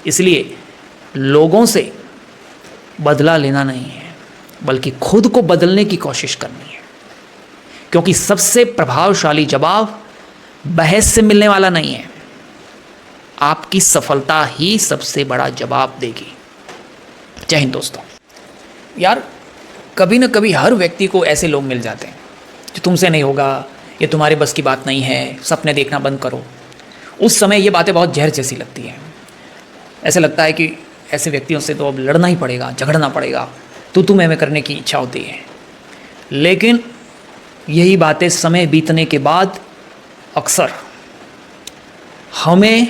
इसलिए लोगों से बदला लेना नहीं है, बल्कि खुद को बदलने की कोशिश करनी है। क्योंकि सबसे प्रभावशाली जवाब बहस से मिलने वाला नहीं है, आपकी सफलता ही सबसे बड़ा जवाब देगी। जय हिंद दोस्तों। यार, कभी ना कभी हर व्यक्ति को ऐसे लोग मिल जाते हैं जो तुमसे नहीं होगा, ये तुम्हारे बस की बात नहीं है, सपने देखना बंद करो। उस समय ये बातें बहुत जहर जैसी लगती हैं। ऐसे लगता है कि ऐसे व्यक्तियों से तो अब लड़ना ही पड़ेगा, झगड़ना पड़ेगा, तू मैं करने की इच्छा होती है। लेकिन यही बातें समय बीतने के बाद अक्सर हमें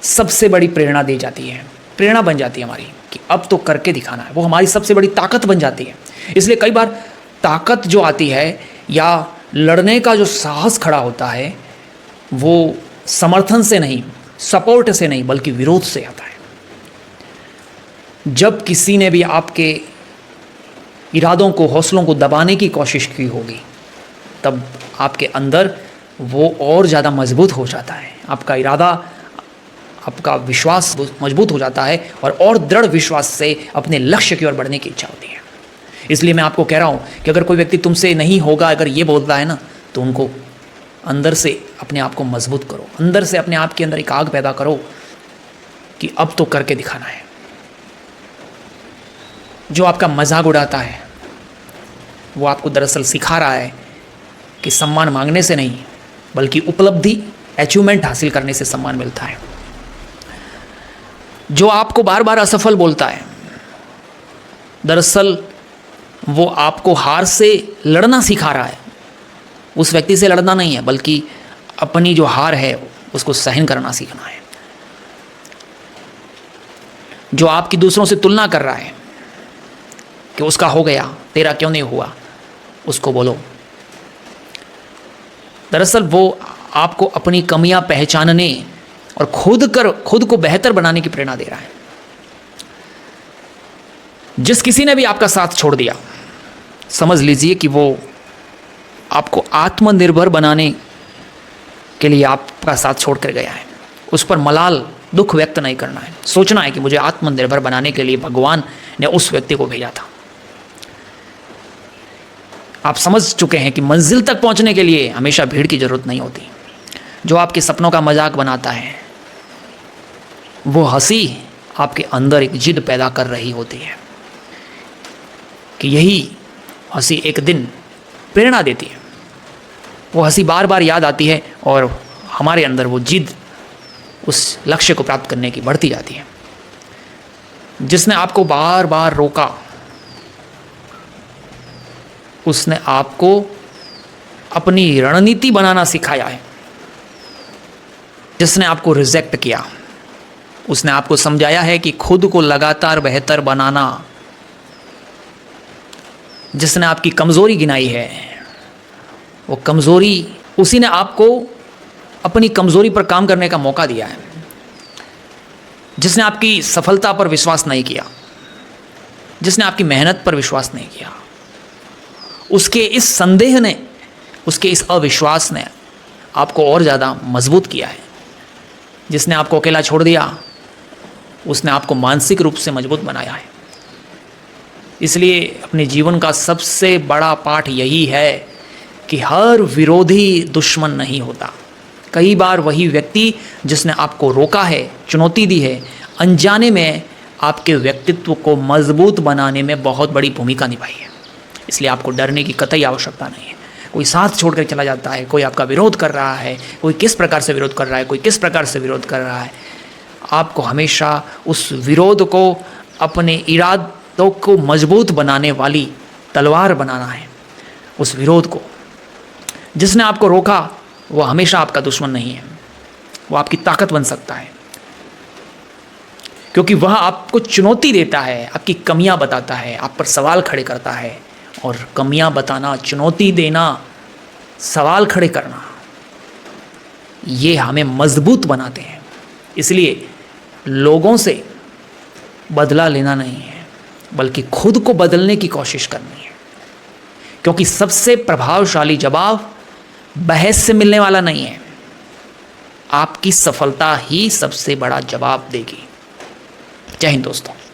सबसे बड़ी प्रेरणा दे जाती है, प्रेरणा बन जाती है हमारी कि अब तो करके दिखाना है। वो हमारी सबसे बड़ी ताकत बन जाती है। इसलिए कई बार ताकत जो आती है या लड़ने का जो साहस खड़ा होता है, वो समर्थन से नहीं, सपोर्ट से नहीं, बल्कि विरोध से आता है। जब किसी ने भी आपके इरादों को, हौसलों को दबाने की कोशिश की होगी, तब आपके अंदर वो और ज़्यादा मजबूत हो जाता है। आपका इरादा, आपका विश्वास मजबूत हो जाता है और दृढ़ विश्वास से अपने लक्ष्य की ओर बढ़ने की इच्छा होती है। इसलिए मैं आपको कह रहा हूँ कि अगर कोई व्यक्ति तुमसे नहीं होगा, अगर ये बोलता है ना, तो उनको अंदर से अपने आप को मजबूत करो, अंदर से अपने आप के अंदर एक आग पैदा करो कि अब तो करके दिखाना है। जो आपका मजाक उड़ाता है, वो आपको दरअसल सिखा रहा है कि सम्मान मांगने से नहीं, बल्कि उपलब्धि, अचीवमेंट हासिल करने से सम्मान मिलता है। जो आपको बार बार असफल बोलता है, दरअसल वो आपको हार से लड़ना सिखा रहा है। उस व्यक्ति से लड़ना नहीं है, बल्कि अपनी जो हार है उसको सहन करना सीखना है। जो आपकी दूसरों से तुलना कर रहा है कि उसका हो गया, तेरा क्यों नहीं हुआ, उसको बोलो, दरअसल वो आपको अपनी कमियां पहचानने और खुद को बेहतर बनाने की प्रेरणा दे रहा है। जिस किसी ने भी आपका साथ छोड़ दिया, समझ लीजिए कि वो आपको आत्मनिर्भर बनाने के लिए आपका साथ छोड़ कर गया है। उस पर मलाल, दुख व्यक्त नहीं करना है, सोचना है कि मुझे आत्मनिर्भर बनाने के लिए भगवान ने उस व्यक्ति को भेजा था। आप समझ चुके हैं कि मंजिल तक पहुंचने के लिए हमेशा भीड़ की जरूरत नहीं होती। जो आपके सपनों का मजाक बनाता है, वो हंसी आपके अंदर एक जिद पैदा कर रही होती है कि यही हंसी एक दिन प्रेरणा देती है। वो हंसी बार बार याद आती है और हमारे अंदर वो जिद उस लक्ष्य को प्राप्त करने की बढ़ती जाती है। जिसने आपको बार बार रोका, उसने आपको अपनी रणनीति बनाना सिखाया है। जिसने आपको रिजेक्ट किया, उसने आपको समझाया है कि खुद को लगातार बेहतर बनाना। जिसने आपकी कमज़ोरी गिनाई है, वो कमज़ोरी, उसी ने आपको अपनी कमज़ोरी पर काम करने का मौका दिया है। जिसने आपकी सफलता पर विश्वास नहीं किया, जिसने आपकी मेहनत पर विश्वास नहीं किया, उसके इस संदेह ने, उसके इस अविश्वास ने आपको और ज़्यादा मजबूत किया है। जिसने आपको अकेला छोड़ दिया, उसने आपको मानसिक रूप से मजबूत बनाया है। इसलिए अपने जीवन का सबसे बड़ा पाठ यही है कि हर विरोधी दुश्मन नहीं होता। कई बार वही व्यक्ति जिसने आपको रोका है, चुनौती दी है, अनजाने में आपके व्यक्तित्व को मजबूत बनाने में बहुत बड़ी भूमिका निभाई है। इसलिए आपको डरने की कतई आवश्यकता नहीं है। कोई साथ छोड़कर चला जाता है, कोई आपका विरोध कर रहा है, कोई किस प्रकार से विरोध कर रहा है, कोई किस प्रकार से विरोध कर रहा है, आपको हमेशा उस विरोध को अपने इरादों को मजबूत बनाने वाली तलवार बनाना है। उस विरोध को, जिसने आपको रोका, वो हमेशा आपका दुश्मन नहीं है, वो आपकी ताकत बन सकता है। क्योंकि वह आपको चुनौती देता है, आपकी कमियां बताता है, आप पर सवाल खड़े करता है। और कमियां बताना, चुनौती देना, सवाल खड़े करना, ये हमें मजबूत बनाते हैं। इसलिए लोगों से बदला लेना नहीं है, बल्कि खुद को बदलने की कोशिश करनी है। क्योंकि सबसे प्रभावशाली जवाब बहस से मिलने वाला नहीं है, आपकी सफलता ही सबसे बड़ा जवाब देगी। जय हिंद दोस्तों।